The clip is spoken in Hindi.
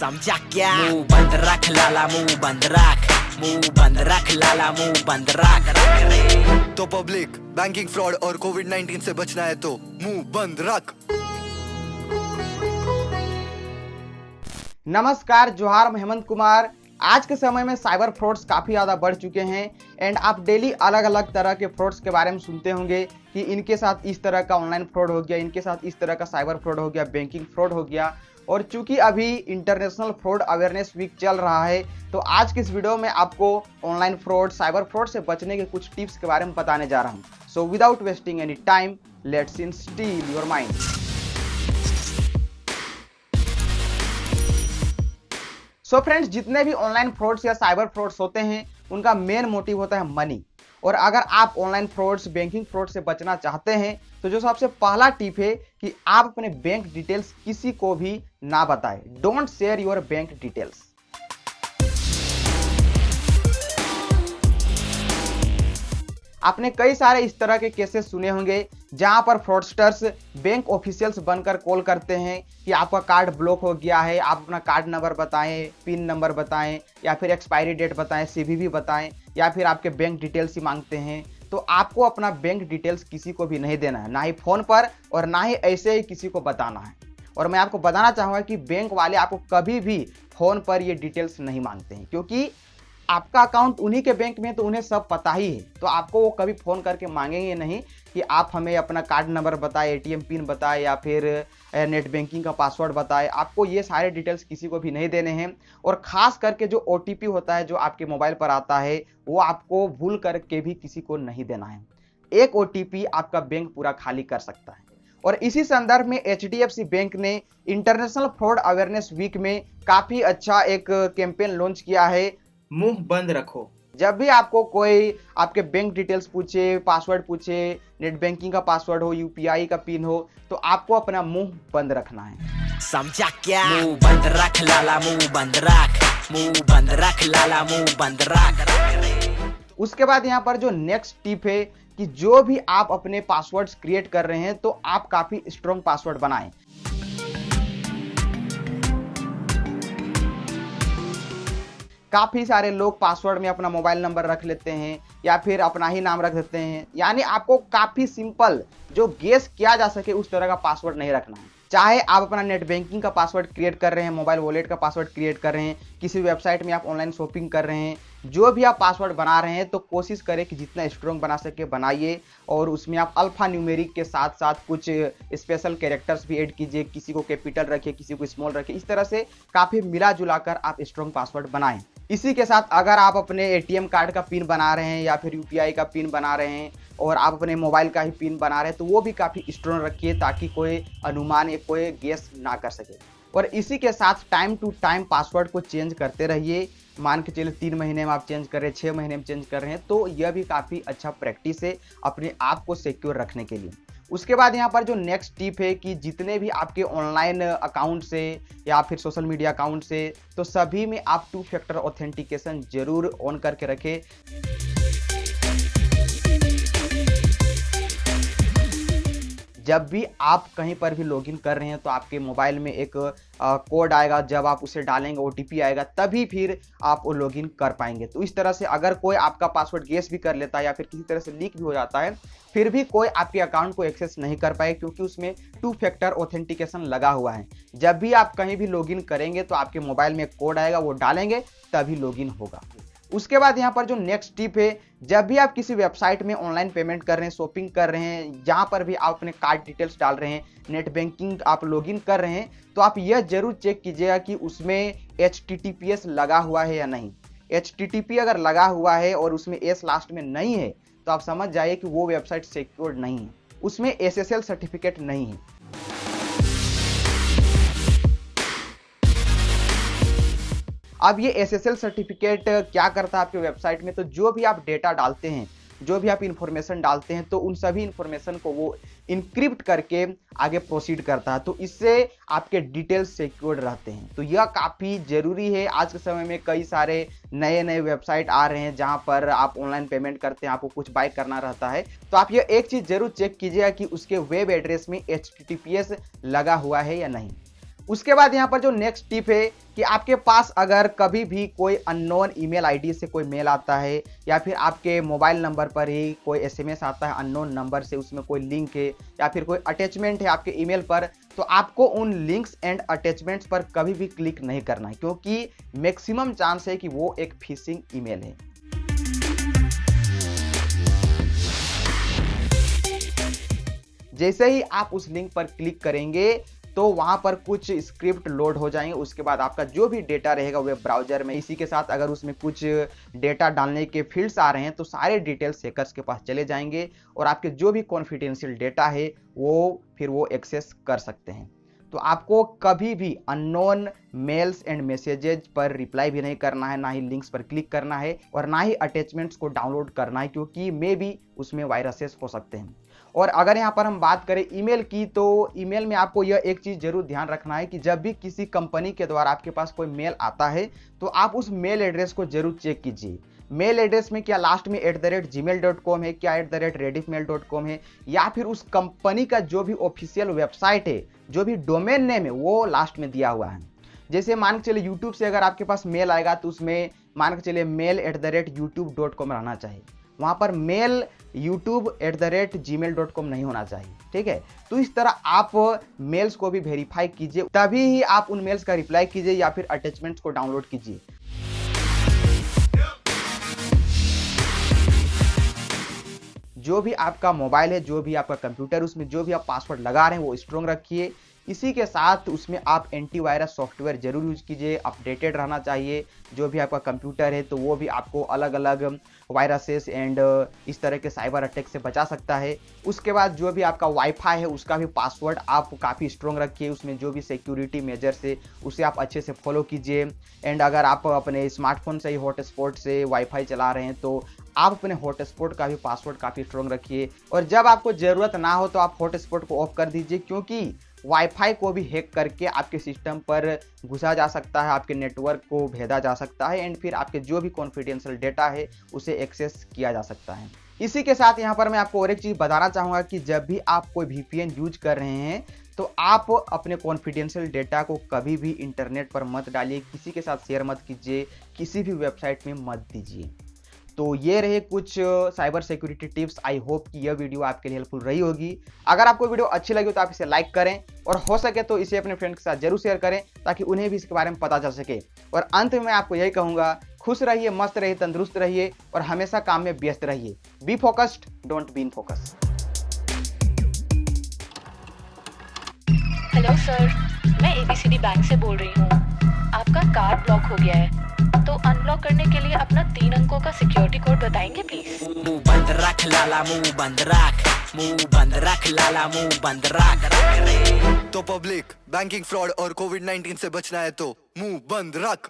समझा क्या? मुंह बंद रख लाला, मुंह बंद रख, मुंह बंद रख लाला, मुंह बंद रख। तो पब्लिक, बैंकिंग फ्रॉड और कोविड-19 से बचना है तो मुंह बंद रख। नमस्कार, जोहार, मैं हेमंत कुमार। आज के समय में साइबर फ्रॉड्स काफ़ी ज़्यादा बढ़ चुके हैं एंड आप डेली अलग अलग तरह के फ्रॉड्स के बारे में सुनते होंगे कि इनके साथ इस तरह का ऑनलाइन फ्रॉड हो गया, इनके साथ इस तरह का साइबर फ्रॉड हो गया, बैंकिंग फ्रॉड हो गया। और चूंकि अभी इंटरनेशनल फ्रॉड अवेयरनेस वीक चल रहा है, तो आज की इस वीडियो में आपको ऑनलाइन फ्रॉड, साइबर फ्रॉड से बचने के कुछ टिप्स के बारे में बताने जा रहा हूँ। So without wasting any time, let's instil your mind. So friends, जितने भी ऑनलाइन फ्रॉड्स या साइबर फ्रॉड्स होते हैं उनका मेन मोटिव होता है मनी। और अगर आप ऑनलाइन फ्रॉड्स, बैंकिंग फ्रॉड से बचना चाहते हैं तो जो सबसे पहला टिप है कि आप अपने बैंक डिटेल्स किसी को भी ना बताएं। Don't share your bank details. आपने कई सारे इस तरह के केसेस सुने होंगे जहां पर फ्रॉडस्टर्स बैंक ऑफिशियल्स बनकर कॉल करते हैं कि आपका कार्ड ब्लॉक हो गया है, आप अपना कार्ड नंबर बताएं, पिन नंबर बताएं, या फिर एक्सपायरी डेट बताएं, सीवीवी बताएं, या फिर आपके बैंक डिटेल्स ही मांगते हैं। तो आपको अपना बैंक डिटेल्स किसी को भी नहीं देना है, ना ही फ़ोन पर और ना ही ऐसे ही किसी को बताना है। और मैं आपको बताना चाहूँगा कि बैंक वाले आपको कभी भी फ़ोन पर ये डिटेल्स नहीं मांगते हैं, क्योंकि आपका अकाउंट उन्हीं के बैंक में है तो उन्हें सब पता ही है। तो आपको वो कभी फ़ोन करके मांगेंगे नहीं कि आप हमें अपना कार्ड नंबर बताएं, एटीएम पिन बताएं, या फिर नेट बैंकिंग का पासवर्ड बताएं। आपको ये सारे डिटेल्स किसी को भी नहीं देने हैं। और ख़ास करके जो ओटीपी होता है जो आपके मोबाइल पर आता है, वो आपको भूल करके भी किसी को नहीं देना है। एक ओटीपी आपका बैंक पूरा खाली कर सकता है। और इसी संदर्भ में एचडीएफसी बैंक ने इंटरनेशनल फ्रॉड अवेयरनेस वीक में काफ़ी अच्छा एक कैंपेन लॉन्च किया है, मुंह बंद रखो। जब भी आपको कोई आपके बैंक डिटेल्स पूछे, पासवर्ड पूछे, नेट बैंकिंग का पासवर्ड हो, यूपीआई का पिन हो, तो आपको अपना मुंह बंद रखना है। समझा क्या? मुंह बंद रख लाला, मुंह बंद रख, मुंह बंद रख लाला, मुंह बंद रख। उसके बाद यहाँ पर जो नेक्स्ट टिप है कि जो भी आप अपने पासवर्ड्स क्रिएट कर रहे हैं तो आप काफी स्ट्रॉन्ग पासवर्ड बनाएं। काफ़ी सारे लोग पासवर्ड में अपना मोबाइल नंबर रख लेते हैं या फिर अपना ही नाम रख देते हैं। यानी आपको काफ़ी सिंपल, जो गेस किया जा सके उस तरह का पासवर्ड नहीं रखना है। चाहे आप अपना नेट बैंकिंग का पासवर्ड क्रिएट कर रहे हैं, मोबाइल वॉलेट का पासवर्ड क्रिएट कर रहे हैं, किसी वेबसाइट में आप ऑनलाइन शॉपिंग कर रहे हैं, जो भी आप पासवर्ड बना रहे हैं तो कोशिश करें कि जितना स्ट्रॉन्ग बना सके बनाइए। और उसमें आप अल्फा न्यूमेरिक के साथ साथ कुछ स्पेशल कैरेक्टर्स भी ऐड कीजिए, किसी को कैपिटल रखिए, किसी को स्मॉल रखिए। इस तरह से काफ़ी मिला जुला कर आप स्ट्रॉन्ग पासवर्ड बनाएं। इसी के साथ अगर आप अपने एटीएम कार्ड का पिन बना रहे हैं या फिर यूपीआई का पिन बना रहे हैं और आप अपने मोबाइल का ही पिन बना रहे हैं तो वो भी काफ़ी स्ट्रॉन्ग रखिए, ताकि कोई अनुमान या कोई गेस ना कर सके। और इसी के साथ टाइम टू टाइम पासवर्ड को चेंज करते रहिए। मान के चलिए 3 महीने में आप चेंज कर रहे हैं, 6 महीने में चेंज कर रहे हैं, तो यह भी काफ़ी अच्छा प्रैक्टिस है अपने आप को सिक्योर रखने के लिए। उसके बाद यहाँ पर जो नेक्स्ट टिप है कि जितने भी आपके ऑनलाइन अकाउंट से या फिर सोशल मीडिया अकाउंट से, तो सभी में आप 2 फैक्टर ऑथेंटिकेशन जरूर ऑन करके रखें। जब भी आप कहीं पर भी लॉगिन कर रहे हैं तो आपके मोबाइल में एक कोड आएगा, जब आप उसे डालेंगे ओटीपी आएगा, तभी फिर आप लॉगिन कर पाएंगे। तो इस तरह से अगर कोई आपका पासवर्ड गेस भी कर लेता है या फिर किसी तरह से लीक भी हो जाता है, फिर भी कोई आपके अकाउंट को एक्सेस नहीं कर पाए, क्योंकि उसमें 2 फैक्टर ऑथेंटिकेशन लगा हुआ है। जब भी आप कहीं भी लॉगिन करेंगे तो आपके मोबाइल में एक कोड आएगा, वो डालेंगे तभी लॉगिन होगा। उसके बाद यहाँ पर जो नेक्स्ट टिप है, जब भी आप किसी वेबसाइट में ऑनलाइन पेमेंट कर रहे हैं, शॉपिंग कर रहे हैं, जहाँ पर भी आप अपने कार्ड डिटेल्स डाल रहे हैं, नेट बैंकिंग आप लॉगिन कर रहे हैं, तो आप यह जरूर चेक कीजिएगा कि उसमें HTTPS लगा हुआ है या नहीं। HTTP अगर लगा हुआ है और उसमें S लास्ट में नहीं है तो आप समझ जाइए कि वो वेबसाइट सिक्योर्ड नहीं है, उसमें SSL सर्टिफिकेट नहीं है। अब ये SSL सर्टिफिकेट क्या करता है आपके वेबसाइट में, तो जो भी आप डेटा डालते हैं, जो भी आप इंफॉर्मेशन डालते हैं, तो उन सभी इंफॉर्मेशन को वो इनक्रिप्ट करके आगे प्रोसीड करता है। तो इससे आपके डिटेल्स सिक्योर्ड रहते हैं। तो यह काफ़ी ज़रूरी है। आज के समय में कई सारे नए नए वेबसाइट आ रहे हैं जहां पर आप ऑनलाइन पेमेंट करते हैं, आपको कुछ बाय करना रहता है, तो आप ये एक चीज़ जरूर चेक कीजिएगा कि उसके वेब एड्रेस में HTTPS लगा हुआ है या नहीं। उसके बाद यहाँ पर जो नेक्स्ट टिप है कि आपके पास अगर कभी भी कोई अननोन ईमेल आईडी से कोई मेल आता है या फिर आपके मोबाइल नंबर पर ही कोई एसएमएस आता है अननोन नंबर से, उसमें कोई लिंक है या फिर कोई अटैचमेंट है आपके ईमेल पर, तो आपको उन लिंक्स एंड अटैचमेंट्स पर कभी भी क्लिक नहीं करना है, क्योंकि मैक्सिमम चांस है कि वो एक फिशिंग ईमेल है। जैसे ही आप उस लिंक पर क्लिक करेंगे तो वहां पर कुछ स्क्रिप्ट लोड हो जाएंगे, उसके बाद आपका जो भी डेटा रहेगा वेब ब्राउजर में, इसी के साथ अगर उसमें कुछ डेटा डालने के फील्ड्स आ रहे हैं तो सारे डिटेल्स हैकर्स के पास चले जाएंगे और आपके जो भी कॉन्फिडेंशियल डेटा है वो एक्सेस कर सकते हैं। तो आपको कभी भी अननोन मेल्स एंड मैसेजेज पर रिप्लाई भी नहीं करना है, ना ही लिंक्स पर क्लिक करना है और ना ही अटैचमेंट्स को डाउनलोड करना है, क्योंकि मे भी उसमें वायरसेस हो सकते हैं। और अगर यहाँ पर हम बात करें ईमेल की, तो ईमेल में आपको यह एक चीज़ जरूर ध्यान रखना है कि जब भी किसी कंपनी के द्वारा आपके पास कोई मेल आता है तो आप उस मेल एड्रेस को जरूर चेक कीजिए। मेल एड्रेस में क्या लास्ट में @gmail.com है, क्या @rediffmail.com है, या फिर उस कंपनी का जो भी ऑफिशियल वेबसाइट है, जो भी डोमेन नेम है वो लास्ट में दिया हुआ है। जैसे मान के चलिए यूट्यूब से अगर आपके पास मेल आएगा तो उसमें मान के चलिए mail@youtube.com रहना चाहिए, वहां पर मेल youtube@gmail.com नहीं होना चाहिए, ठीक है। तो इस तरह आप मेल्स को भी वेरीफाई कीजिए, तभी ही आप उन मेल्स का रिप्लाई कीजिए या फिर अटैचमेंट्स को डाउनलोड कीजिए। जो भी आपका मोबाइल है, जो भी आपका कंप्यूटर, उसमें जो भी आप पासवर्ड लगा रहे हैं वो स्ट्रॉन्ग रखिए। इसी के साथ उसमें आप एंटीवायरस सॉफ्टवेयर जरूर यूज कीजिए, अपडेटेड रहना चाहिए। जो भी आपका कंप्यूटर है तो वो भी आपको अलग अलग वायरसेस एंड इस तरह के साइबर अटैक से बचा सकता है। उसके बाद जो भी आपका वाईफाई है उसका भी पासवर्ड आप काफ़ी स्ट्रॉन्ग रखिए, उसमें जो भी सिक्योरिटी मेजर्स है उसे आप अच्छे से फॉलो कीजिए। एंड अगर आप अपने स्मार्टफोन से ही हॉटस्पॉट से वाईफाई चला रहे हैं तो आप अपने हॉटस्पॉट का भी पासवर्ड काफ़ी स्ट्रॉन्ग रखिए। और जब आपको ज़रूरत ना हो तो आप हॉटस्पॉट को ऑफ कर दीजिए, क्योंकि वाईफाई को भी हैक करके आपके सिस्टम पर घुसा जा सकता है, आपके नेटवर्क को भेजा जा सकता है एंड फिर आपके जो भी कॉन्फिडेंशियल डेटा है उसे एक्सेस किया जा सकता है। इसी के साथ यहाँ पर मैं आपको और एक चीज़ बताना चाहूँगा कि जब भी आप कोई VPN यूज कर रहे हैं तो आप अपने कॉन्फिडेंशियल डेटा को कभी भी इंटरनेट पर मत डालिए, किसी के साथ शेयर मत कीजिए, किसी भी वेबसाइट में मत दीजिए। तो ये रहे कुछ cyber security tips. I hope कि यह वीडियो आपके लिए हेल्पफुल रही होगी। अगर आपको वीडियो अच्छी लगी तो आप इसे लाइक करें और हो सके तो इसे अपने फ्रेंड के साथ जरूर शेयर करें ताकि उन्हें भी इसके बारे में पता चल सके। और अंत में मैं आपको यही कहूँगा, खुश रहिए, मस्त रहिए, तंदुरुस्त रहिए और हमेशा काम में व्यस्त रहिए। Be focused, don't be in focus. Hello sir, मैं ABCD बैंक से बोल रही हूँ। आपका कार्ड ब्लॉक हो गया है, तो अनब्लॉक करने के लिए अपना 3 अंकों का सिक्योरिटी कोड बताएंगे प्लीज। मुंह बंद रख लाला, मुंह बंद रख, मुंह बंद रख लाला, मुंह बंद रख। तो पब्लिक, बैंकिंग फ्रॉड और कोविड-19 से बचना है तो मुंह बंद रख।